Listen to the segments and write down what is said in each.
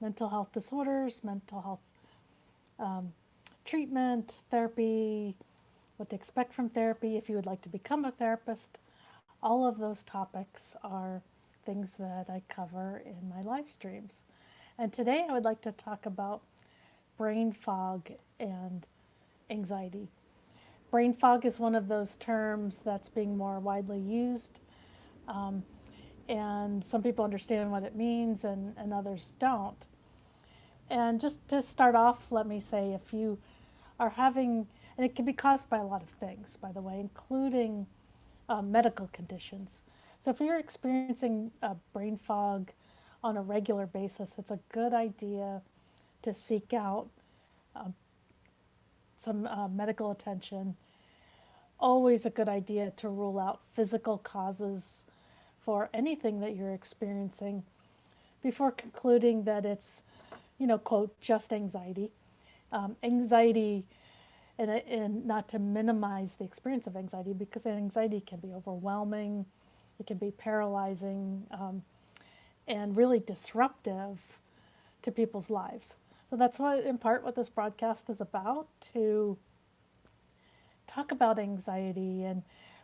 mental health disorders, mental health treatment, therapy, what to expect from therapy, if you would like to become a therapist. All of those topics are things that I cover in my live streams. And today I would like to talk about brain fog and anxiety. Brain fog is one of those terms that's being more widely used, um, and some people understand what it means and others don't. And just to start off, let me say if you are having, and it can be caused by a lot of things, by the way, including medical conditions. So if you're experiencing brain fog on a regular basis, it's a good idea to seek out um, some medical attention. Always a good idea to rule out physical causes for anything that you're experiencing before concluding that it's, quote, just anxiety. Anxiety, and not to minimize the experience of anxiety, because anxiety can be overwhelming, it can be paralyzing, and really disruptive to people's lives. So that's what, in part, what this broadcast is about, to talk about anxiety and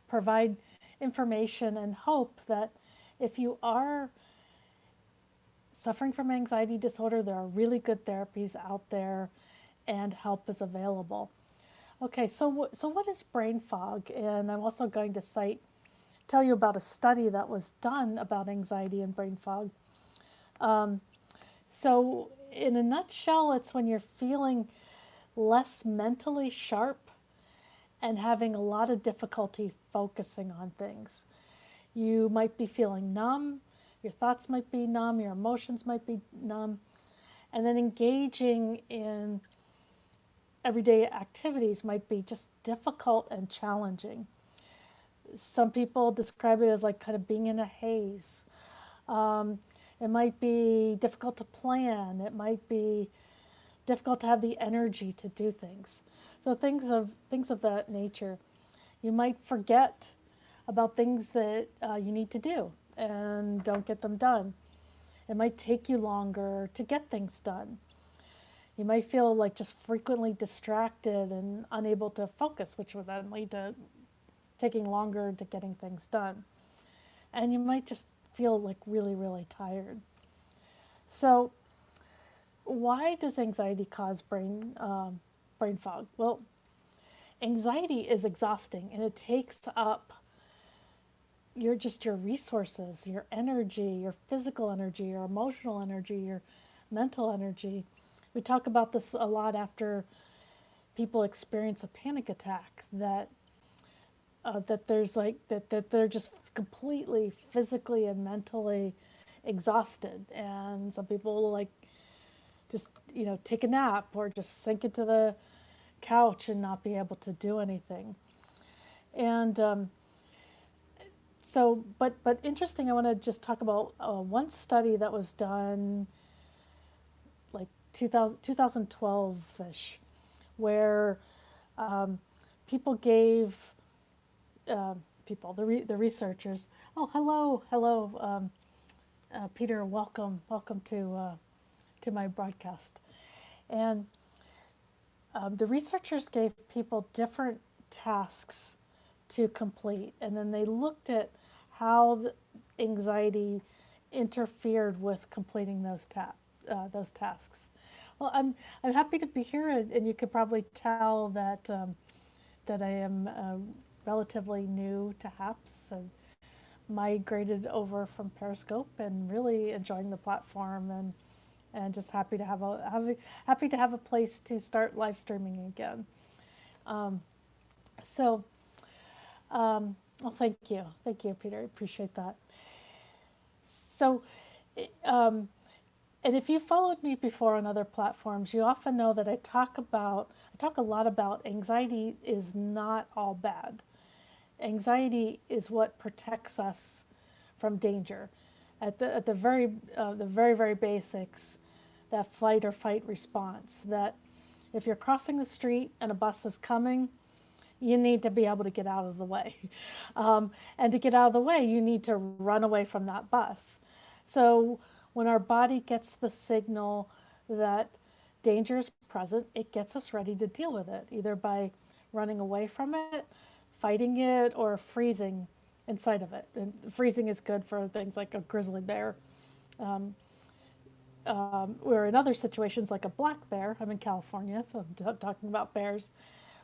provide information and hope that if you are suffering from anxiety disorder, there are really good therapies out there and help is available. Okay, so what is brain fog? And I'm also going to tell you about a study that was done about anxiety and brain fog. So in a nutshell, it's when you're feeling less mentally sharp and having a lot of difficulty focusing on things. You might be feeling numb, your thoughts might be numb, your emotions might be numb, and then engaging in everyday activities might be just difficult and challenging. Some people describe it as like kind of being in a haze. Um, it might be difficult to plan. It might be difficult to have the energy to do things. So things of that nature. You might forget about things that you need to do and don't get them done. It might take you longer to get things done. You might feel like just frequently distracted and unable to focus, which would then lead to taking longer to getting things done. And you might just feel like really, really tired. So, why does anxiety cause brain fog? Well, anxiety is exhausting and it takes up your resources, your energy, your physical energy, your emotional energy, your mental energy. We talk about this a lot after people experience a panic attack, that there's like that they're just completely physically and mentally exhausted, and some people will like just take a nap or just sink into the couch and not be able to do anything. And but interesting. I want to just talk about one study that was done like 2012ish, where um, people gave uh, the researchers. Oh, hello, Peter. Welcome to my broadcast. And the researchers gave people different tasks to complete, and then they looked at how the anxiety interfered with completing those tasks. Well, I'm happy to be here, and you could probably tell that I am relatively new to HAPS. I migrated over from Periscope and really enjoying the platform, and just happy to happy to have a place to start live streaming again. Um, so, well, thank you, Peter. I appreciate that. So, um, and if you followed me before on other platforms, you often know that I talk a lot about anxiety is not all bad. Anxiety is what protects us from danger. At the very basics, that flight or fight response. That if you're crossing the street and a bus is coming, you need to be able to get out of the way. And to get out of the way, you need to run away from that bus. So When our body gets the signal that danger is present, it gets us ready to deal with it, either by running away from it, fighting it, or freezing inside of it. And freezing is good for things like a grizzly bear. Or in other situations, like a black bear, I'm in California, so I'm talking about bears.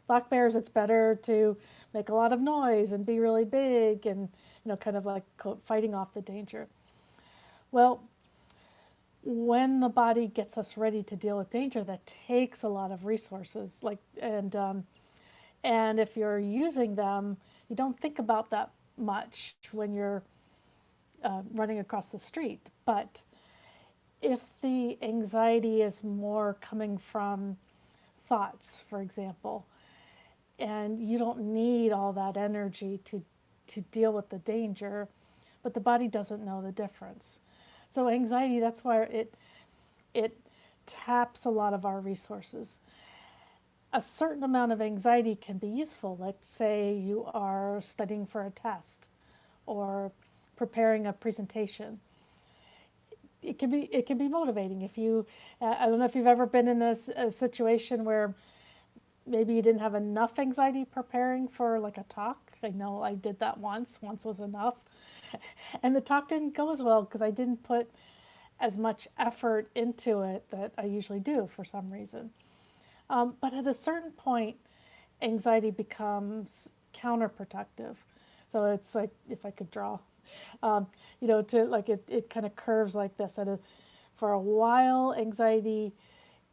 Black bears, it's better to make a lot of noise and be really big and, kind of like fighting off the danger. Well, when the body gets us ready to deal with danger, that takes a lot of resources. And if you're using them, you don't think about that much when you're running across the street. But if the anxiety is more coming from thoughts, for example, and you don't need all that energy to deal with the danger, but the body doesn't know the difference. So anxiety, that's why it taps a lot of our resources. A certain amount of anxiety can be useful. Like say you are studying for a test or preparing a presentation. It can be motivating if you. I don't know if you've ever been in this situation where maybe you didn't have enough anxiety preparing for like a talk. I know I did that once. Once was enough, and the talk didn't go as well because I didn't put as much effort into it that I usually do for some reason. But at a certain point, anxiety becomes counterproductive. So it's like if I could draw, to like it kind of curves like this. For a while, anxiety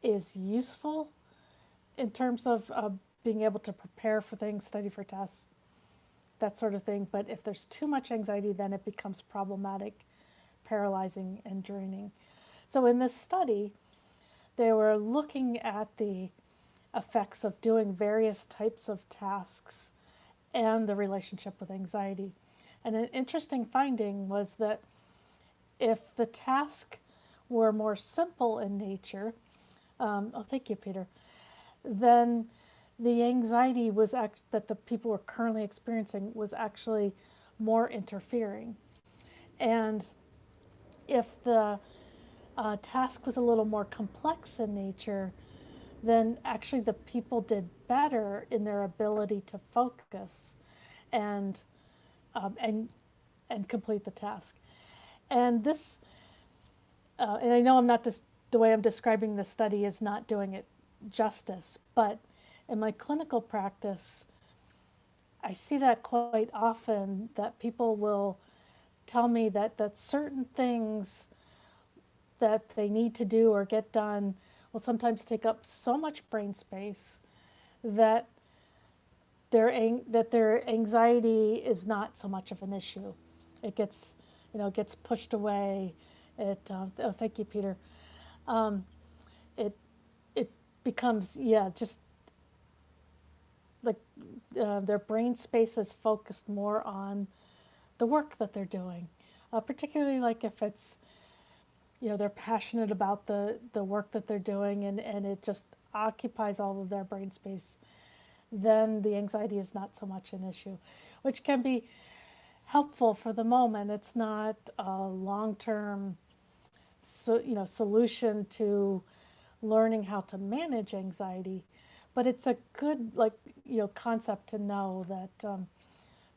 is useful in terms of being able to prepare for things, study for tests, that sort of thing. But if there's too much anxiety, then it becomes problematic, paralyzing, and draining. So in this study, they were looking at the effects of doing various types of tasks and the relationship with anxiety. And an interesting finding was that if the task were more simple in nature, thank you, Peter, then the anxiety that the people were currently experiencing was actually more interfering. And if the task was a little more complex in nature, then actually the people did better in their ability to focus and um, and and complete the task. And and I know I'm not just the way I'm describing this study is not doing it justice, but in my clinical practice, I see that quite often that people will tell me that certain things that they need to do or get done will sometimes take up so much brain space that their anxiety is not so much of an issue. It gets pushed away. Thank you, Peter. It it becomes, yeah, just like their brain space is focused more on the work that they're doing, particularly like if it's, they're passionate about the work that they're doing, and it just occupies all of their brain space, then the anxiety is not so much an issue, which can be helpful for the moment. It's not a long-term solution to learning how to manage anxiety, but it's a good concept to know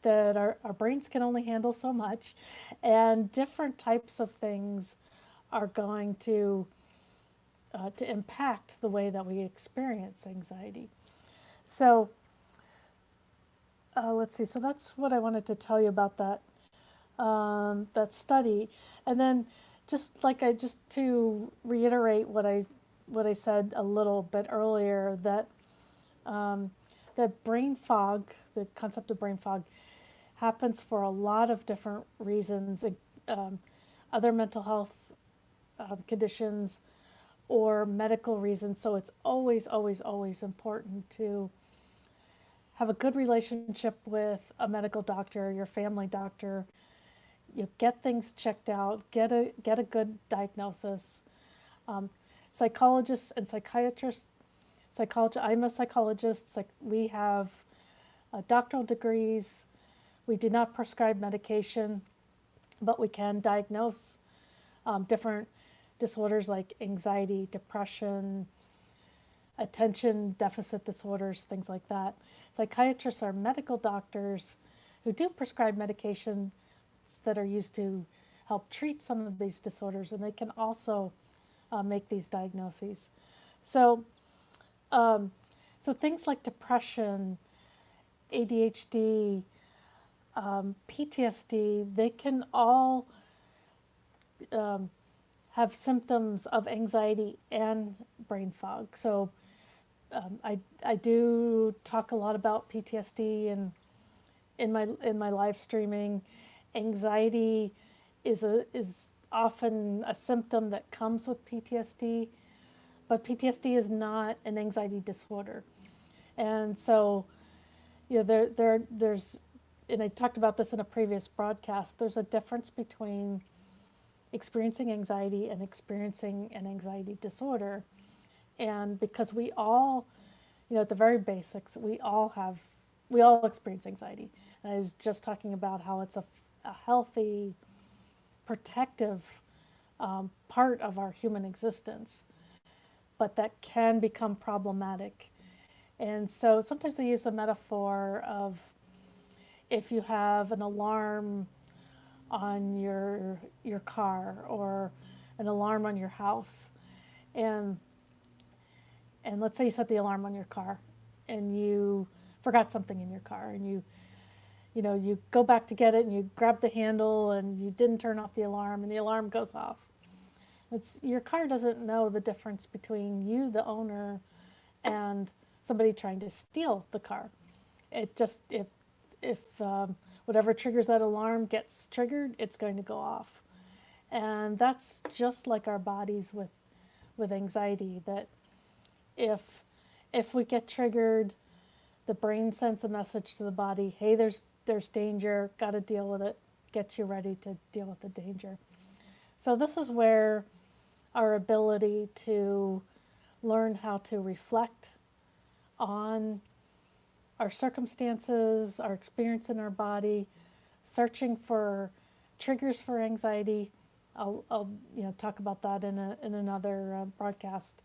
that our brains can only handle so much, and different types of things are going to impact the way that we experience anxiety. So let's see. So that's what I wanted to tell you about that study, and then just to reiterate what I said a little bit earlier, that brain fog, the concept of brain fog, happens for a lot of different reasons, um, other mental health conditions or medical reasons. So it's always, always, always important to have a good relationship with a medical doctor, your family doctor. You get things checked out, get a good diagnosis. Um, Psychologists and psychiatrists, I'm a psychologist. We have doctoral degrees. We do not prescribe medication, but we can diagnose different disorders like anxiety, depression, attention deficit disorders, things like that. Psychiatrists are medical doctors who do prescribe medications that are used to help treat some of these disorders, and they can also make these diagnoses. So, um, so things like depression, ADHD, PTSD, they can all um, have symptoms of anxiety and brain fog. So I do talk a lot about PTSD and in my live streaming. Anxiety is often a symptom that comes with PTSD, but PTSD is not an anxiety disorder. And so, there's, and I talked about this in a previous broadcast, there's a difference between experiencing anxiety and experiencing an anxiety disorder. And because we all, at the very basics, we all experience anxiety. And I was just talking about how it's a healthy, protective part of our human existence, but that can become problematic. And so sometimes I use the metaphor of if you have an alarm on your car or an alarm on your house, and let's say you set the alarm on your car and you forgot something in your car, and you go back to get it and you grab the handle and you didn't turn off the alarm and the alarm goes off. Your car doesn't know the difference between you, the owner, and somebody trying to steal the car. It just, if whatever triggers that alarm gets triggered, it's going to go off. And that's just like our bodies with anxiety, that if we get triggered, the brain sends a message to the body, hey, there's danger, got to deal with it, gets you ready to deal with the danger. So this is where our ability to learn how to reflect on our circumstances, our experience in our body, searching for triggers for anxiety. I'll talk about that in another broadcast.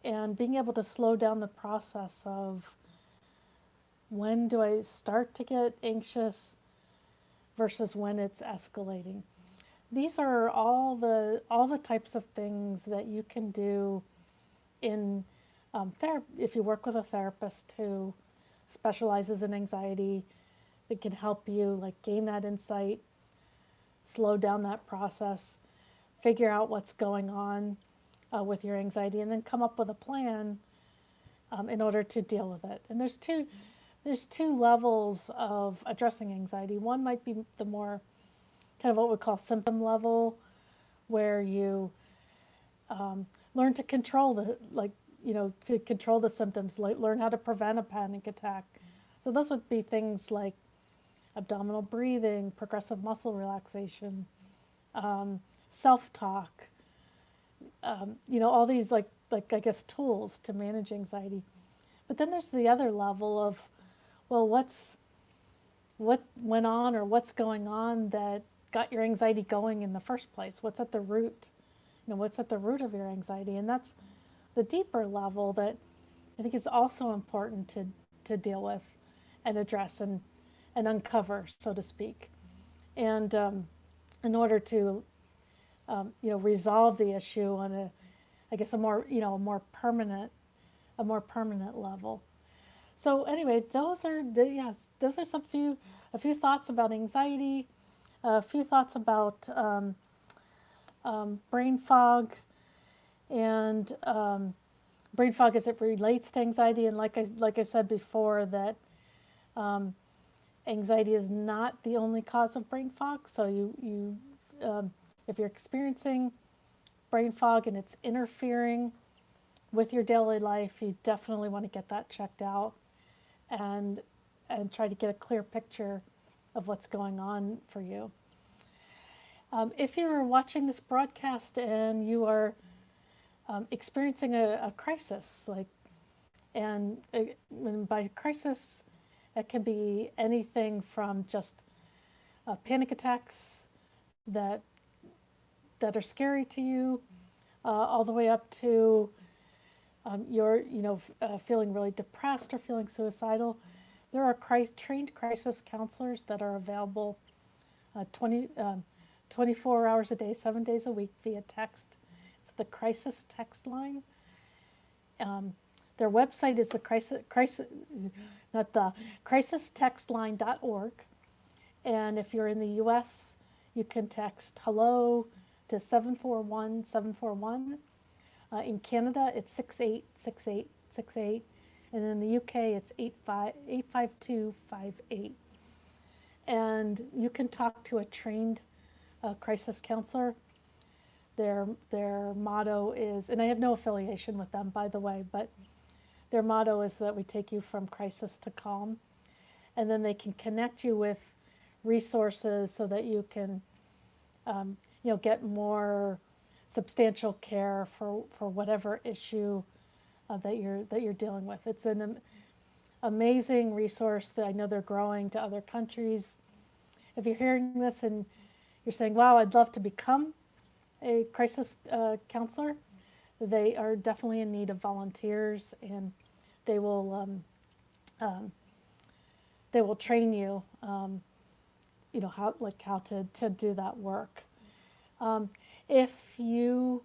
And being able to slow down the process of when do I start to get anxious versus when it's escalating. These are all the types of things that you can do in therapy. If you work with a therapist who specializes in anxiety, that can help you like gain that insight, slow down that process, figure out what's going on with your anxiety, and then come up with a plan in order to deal with it. And there's two levels of addressing anxiety. One might be the more kind of what we call symptom level, where you learn to control to control the symptoms, like learn how to prevent a panic attack. So those would be things like abdominal breathing, progressive muscle relaxation, self-talk, all these like I guess tools to manage anxiety. But then there's the other level of, well, what went on or what's going on that got your anxiety going in the first place? What's at the root? What's at the root of your anxiety? And that's the deeper level that I think is also important to deal with and address and uncover, so to speak. And in order to resolve the issue on a more permanent level. So anyway, those are a few thoughts about anxiety, a few thoughts about brain fog, and brain fog as it relates to anxiety. And like I said before, that anxiety is not the only cause of brain fog. So you if you're experiencing brain fog and it's interfering with your daily life, you definitely want to get that checked out and try to get a clear picture of what's going on for you. If you're watching this broadcast and you are experiencing a crisis, and by crisis, it can be anything from just panic attacks that that are scary to you, all the way up to you're, feeling really depressed or feeling suicidal. There are trained crisis counselors that are available 24 hours a day, 7 days a week via text. It's the crisis text line. Their website is the crisistextline.org. And if you're in the US, you can text hello to 741-741. In Canada, it's 686868. And in the UK, it's 85258. And you can talk to a trained crisis counselor. Their motto is, and I have no affiliation with them, by the way, but their motto is that we take you from crisis to calm. And then they can connect you with resources so that you can, get more substantial care for whatever issue that you're dealing with. It's an amazing resource that I know they're growing to other countries. If you're hearing this and you're saying, wow, I'd love to become a crisis counselor, they are definitely in need of volunteers, and they will train you, how to do that work. If you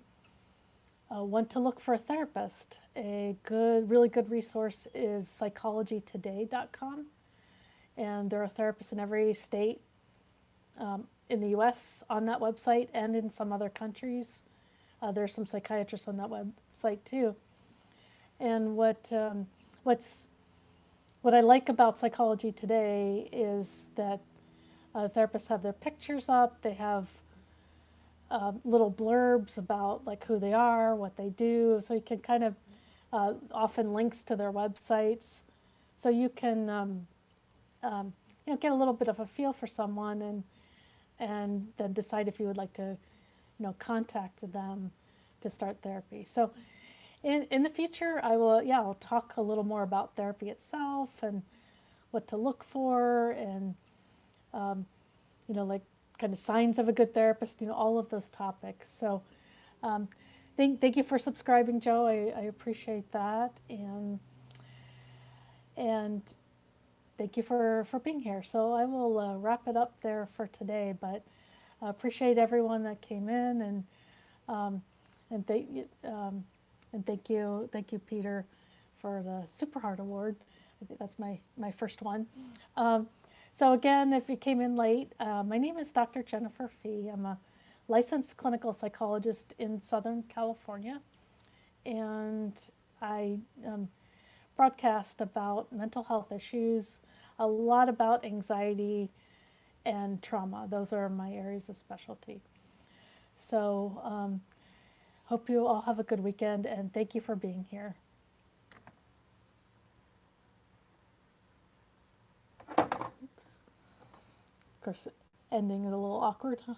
want to look for a therapist, a really good resource is psychologytoday.com, and there are therapists in every state in the U.S. on that website and in some other countries. There's some psychiatrists on that website too. And what I like about Psychology Today is that therapists have their pictures up. They have little blurbs about like who they are, what they do, so you can kind of often links to their websites, so you can get a little bit of a feel for someone and then decide if you would like to contact them to start therapy. So in the future, I'll talk a little more about therapy itself and what to look for, and like kind of signs of a good therapist, all of those topics. So thank you for subscribing, Joe. I appreciate that, and thank you for being here. So I will wrap it up there for today, but I appreciate everyone that came in, and thank you, Peter, for the Super Heart Award. I think that's my first one. So again, if you came in late, my name is Dr. Jennifer Fee. I'm a licensed clinical psychologist in Southern California, and I broadcast about mental health issues, a lot about anxiety and trauma. Those are my areas of specialty. So hope you all have a good weekend, and thank you for being here. Of course, ending is a little awkward, huh?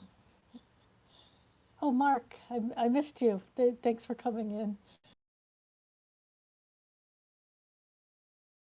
Oh, Mark, I missed you. Thanks for coming in.